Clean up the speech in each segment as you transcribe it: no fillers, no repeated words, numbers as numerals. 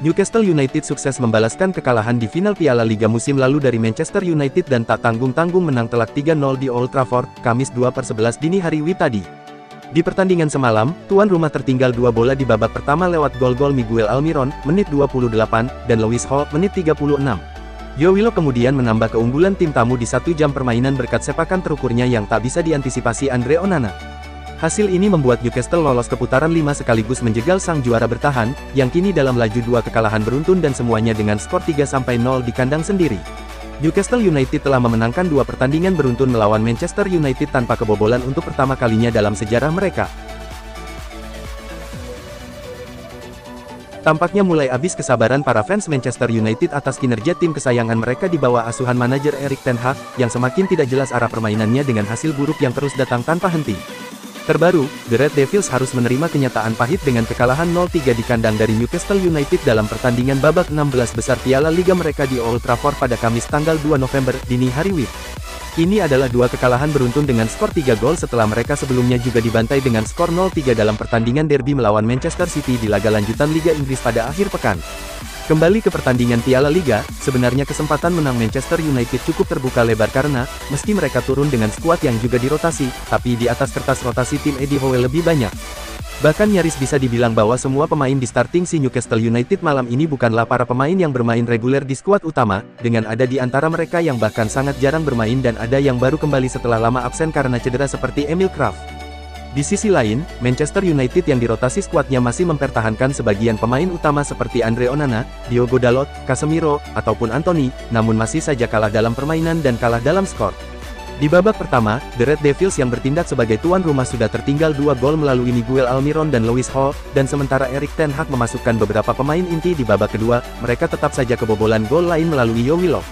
Newcastle United sukses membalaskan kekalahan di final Piala Liga musim lalu dari Manchester United dan tak tanggung-tanggung menang telak 3-0 di Old Trafford, Kamis 2/11 dini hari tadi. Di pertandingan semalam, tuan rumah tertinggal 2 bola di babak pertama lewat gol-gol Miguel Almiron, menit 28, dan Lewis Hall, menit 36. Joe Willock kemudian menambah keunggulan tim tamu di 1 jam permainan berkat sepakan terukurnya yang tak bisa diantisipasi Andre Onana. Hasil ini membuat Newcastle lolos ke putaran 5 sekaligus menjegal sang juara bertahan, yang kini dalam laju 2 kekalahan beruntun dan semuanya dengan skor 3-0 di kandang sendiri. Newcastle United telah memenangkan 2 pertandingan beruntun melawan Manchester United tanpa kebobolan untuk pertama kalinya dalam sejarah mereka. Tampaknya mulai habis kesabaran para fans Manchester United atas kinerja tim kesayangan mereka di bawah asuhan manajer Erik ten Hag, yang semakin tidak jelas arah permainannya dengan hasil buruk yang terus datang tanpa henti. Terbaru, The Red Devils harus menerima kenyataan pahit dengan kekalahan 0-3 di kandang dari Newcastle United dalam pertandingan babak 16 besar Piala Liga mereka di Old Trafford pada Kamis tanggal 2 November, dini hari. Ini adalah 2 kekalahan beruntun dengan skor 3 gol setelah mereka sebelumnya juga dibantai dengan skor 0-3 dalam pertandingan derby melawan Manchester City di laga lanjutan Liga Inggris pada akhir pekan. Kembali ke pertandingan Piala Liga, sebenarnya kesempatan menang Manchester United cukup terbuka lebar karena, meski mereka turun dengan skuad yang juga dirotasi, tapi di atas kertas rotasi tim Eddie Howe lebih banyak. Bahkan nyaris bisa dibilang bahwa semua pemain di starting si Newcastle United malam ini bukanlah para pemain yang bermain reguler di skuad utama, dengan ada di antara mereka yang bahkan sangat jarang bermain dan ada yang baru kembali setelah lama absen karena cedera seperti Emil Kraft. Di sisi lain, Manchester United yang dirotasi skuadnya masih mempertahankan sebagian pemain utama seperti Andre Onana, Diogo Dalot, Casemiro, ataupun Anthony, namun masih saja kalah dalam permainan dan kalah dalam skor. Di babak pertama, The Red Devils yang bertindak sebagai tuan rumah sudah tertinggal 2 gol melalui Miguel Almiron dan Lewis Hall, dan sementara Erik ten Hag memasukkan beberapa pemain inti di babak kedua, mereka tetap saja kebobolan gol lain melalui Joe Willock.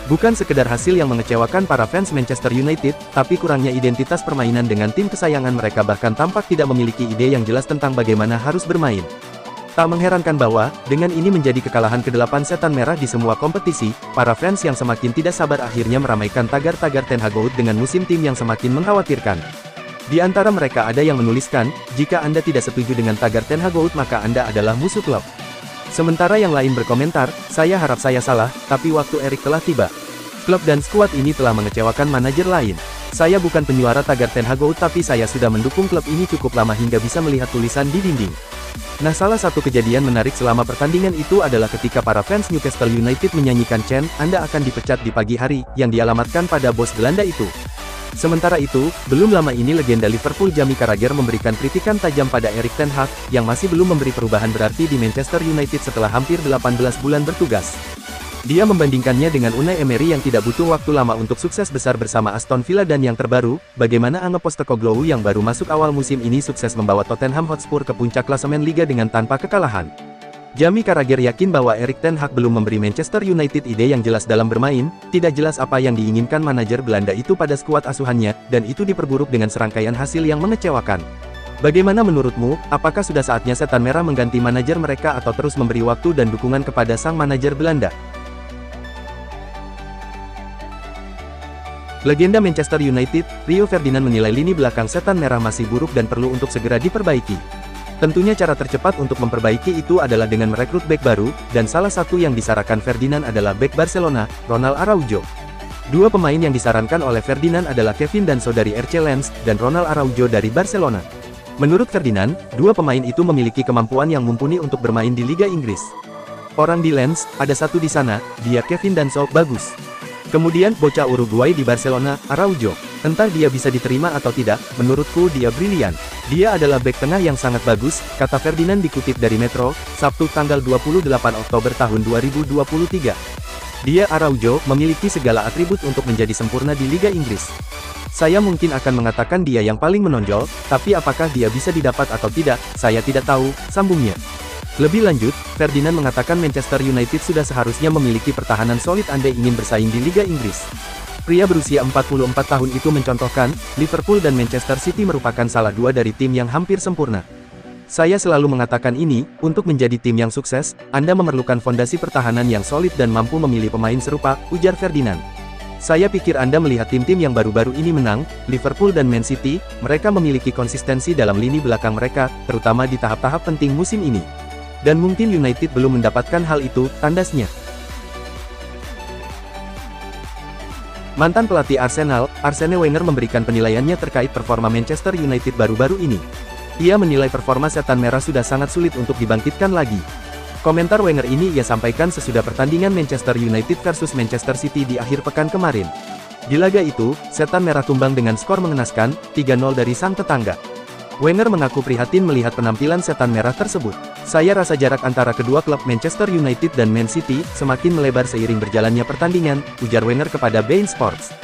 Bukan sekedar hasil yang mengecewakan para fans Manchester United, tapi kurangnya identitas permainan dengan tim kesayangan mereka bahkan tampak tidak memiliki ide yang jelas tentang bagaimana harus bermain. Tak mengherankan bahwa, dengan ini menjadi kekalahan ke-8 setan merah di semua kompetisi, para fans yang semakin tidak sabar akhirnya meramaikan tagar-tagar Ten Hag out dengan musim tim yang semakin mengkhawatirkan. Di antara mereka ada yang menuliskan, jika Anda tidak setuju dengan tagar Ten Hag out maka Anda adalah musuh klub. Sementara yang lain berkomentar, saya harap saya salah, tapi waktu Erik telah tiba. Klub dan skuad ini telah mengecewakan manajer lain. Saya bukan penyuara tagar Ten Hag out tapi saya sudah mendukung klub ini cukup lama hingga bisa melihat tulisan di dinding. Nah, salah satu kejadian menarik selama pertandingan itu adalah ketika para fans Newcastle United menyanyikan chant, Anda akan dipecat di pagi hari, yang dialamatkan pada bos Belanda itu. Sementara itu, belum lama ini legenda Liverpool Jamie Carragher memberikan kritikan tajam pada Erik ten Hag, yang masih belum memberi perubahan berarti di Manchester United setelah hampir 18 bulan bertugas. Dia membandingkannya dengan Unai Emery yang tidak butuh waktu lama untuk sukses besar bersama Aston Villa dan yang terbaru, bagaimana Ange Postecoglou yang baru masuk awal musim ini sukses membawa Tottenham Hotspur ke puncak klasemen Liga dengan tanpa kekalahan. Jamie Carragher yakin bahwa Erik ten Hag belum memberi Manchester United ide yang jelas dalam bermain, tidak jelas apa yang diinginkan manajer Belanda itu pada skuad asuhannya, dan itu diperburuk dengan serangkaian hasil yang mengecewakan. Bagaimana menurutmu, apakah sudah saatnya setan merah mengganti manajer mereka atau terus memberi waktu dan dukungan kepada sang manajer Belanda? Legenda Manchester United, Rio Ferdinand menilai lini belakang setan merah masih buruk dan perlu untuk segera diperbaiki. Tentunya cara tercepat untuk memperbaiki itu adalah dengan merekrut bek baru, dan salah satu yang disarankan Ferdinand adalah bek Barcelona, Ronald Araujo. 2 pemain yang disarankan oleh Ferdinand adalah Kevin Danso dari RC Lens, dan Ronald Araujo dari Barcelona. Menurut Ferdinand, 2 pemain itu memiliki kemampuan yang mumpuni untuk bermain di Liga Inggris. Orang di Lens, ada satu di sana, dia Kevin Danso, bagus. Kemudian, bocah Uruguay di Barcelona, Araujo. Entah dia bisa diterima atau tidak, menurutku dia brilian. Dia adalah bek tengah yang sangat bagus, kata Ferdinand dikutip dari Metro, Sabtu tanggal 28 Oktober tahun 2023. Dia Araujo memiliki segala atribut untuk menjadi sempurna di Liga Inggris. Saya mungkin akan mengatakan dia yang paling menonjol, tapi apakah dia bisa didapat atau tidak, saya tidak tahu, sambungnya. Lebih lanjut, Ferdinand mengatakan Manchester United sudah seharusnya memiliki pertahanan solid andai ingin bersaing di Liga Inggris. Pria berusia 44 tahun itu mencontohkan, Liverpool dan Manchester City merupakan salah 2 dari tim yang hampir sempurna. Saya selalu mengatakan ini, untuk menjadi tim yang sukses, Anda memerlukan fondasi pertahanan yang solid dan mampu memilih pemain serupa, ujar Ferdinand. Saya pikir Anda melihat tim-tim yang baru-baru ini menang, Liverpool dan Man City, mereka memiliki konsistensi dalam lini belakang mereka, terutama di tahap-tahap penting musim ini. Dan mungkin United belum mendapatkan hal itu, tandasnya. Mantan pelatih Arsenal, Arsene Wenger memberikan penilaiannya terkait performa Manchester United baru-baru ini. Ia menilai performa Setan Merah sudah sangat sulit untuk dibangkitkan lagi. Komentar Wenger ini ia sampaikan sesudah pertandingan Manchester United versus Manchester City di akhir pekan kemarin. Di laga itu, Setan Merah tumbang dengan skor mengenaskan, 3-0 dari sang tetangga. Wenger mengaku prihatin melihat penampilan Setan Merah tersebut. Saya rasa jarak antara kedua klub Manchester United dan Man City semakin melebar seiring berjalannya pertandingan, ujar Wenger kepada beIN Sports.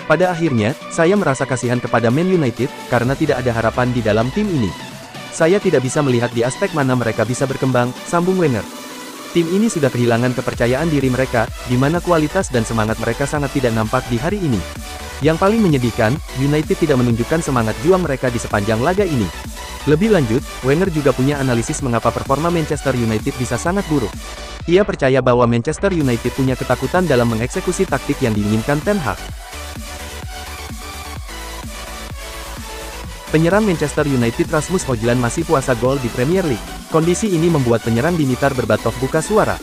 Pada akhirnya, saya merasa kasihan kepada Man United, karena tidak ada harapan di dalam tim ini. Saya tidak bisa melihat di aspek mana mereka bisa berkembang, sambung Wenger. Tim ini sudah kehilangan kepercayaan diri mereka, di mana kualitas dan semangat mereka sangat tidak nampak di hari ini. Yang paling menyedihkan, United tidak menunjukkan semangat juang mereka di sepanjang laga ini. Lebih lanjut, Wenger juga punya analisis mengapa performa Manchester United bisa sangat buruk. Ia percaya bahwa Manchester United punya ketakutan dalam mengeksekusi taktik yang diinginkan Ten Hag. Penyerang Manchester United Rasmus Højlund masih puasa gol di Premier League. Kondisi ini membuat penyerang Dimitar Berbatov buka suara.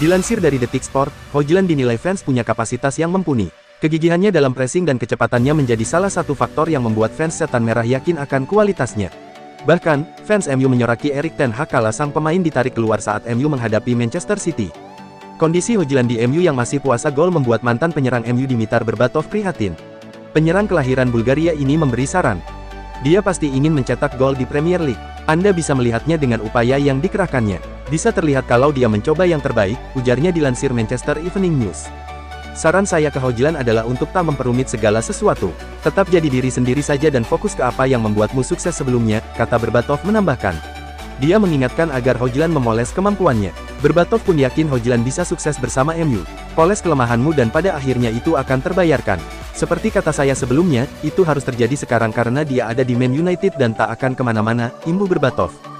Dilansir dari Detik Sport, Højlund dinilai fans punya kapasitas yang mumpuni. Kegigihannya dalam pressing dan kecepatannya menjadi salah satu faktor yang membuat fans Setan Merah yakin akan kualitasnya. Bahkan, fans MU menyoraki Erik ten Hag kala sang pemain ditarik keluar saat MU menghadapi Manchester City. Kondisi Højlund di MU yang masih puasa gol membuat mantan penyerang MU Dimitar Berbatov prihatin. Penyerang kelahiran Bulgaria ini memberi saran. Dia pasti ingin mencetak gol di Premier League. Anda bisa melihatnya dengan upaya yang dikerahkannya. Bisa terlihat kalau dia mencoba yang terbaik, ujarnya dilansir Manchester Evening News. Saran saya ke Højlund adalah untuk tak memperumit segala sesuatu. Tetap jadi diri sendiri saja dan fokus ke apa yang membuatmu sukses sebelumnya, kata Berbatov menambahkan. Dia mengingatkan agar Højlund memoles kemampuannya. Berbatov pun yakin Højlund bisa sukses bersama MU. Poles kelemahanmu dan pada akhirnya itu akan terbayarkan. Seperti kata saya sebelumnya, itu harus terjadi sekarang karena dia ada di Man United dan tak akan kemana-mana, imbu Berbatov.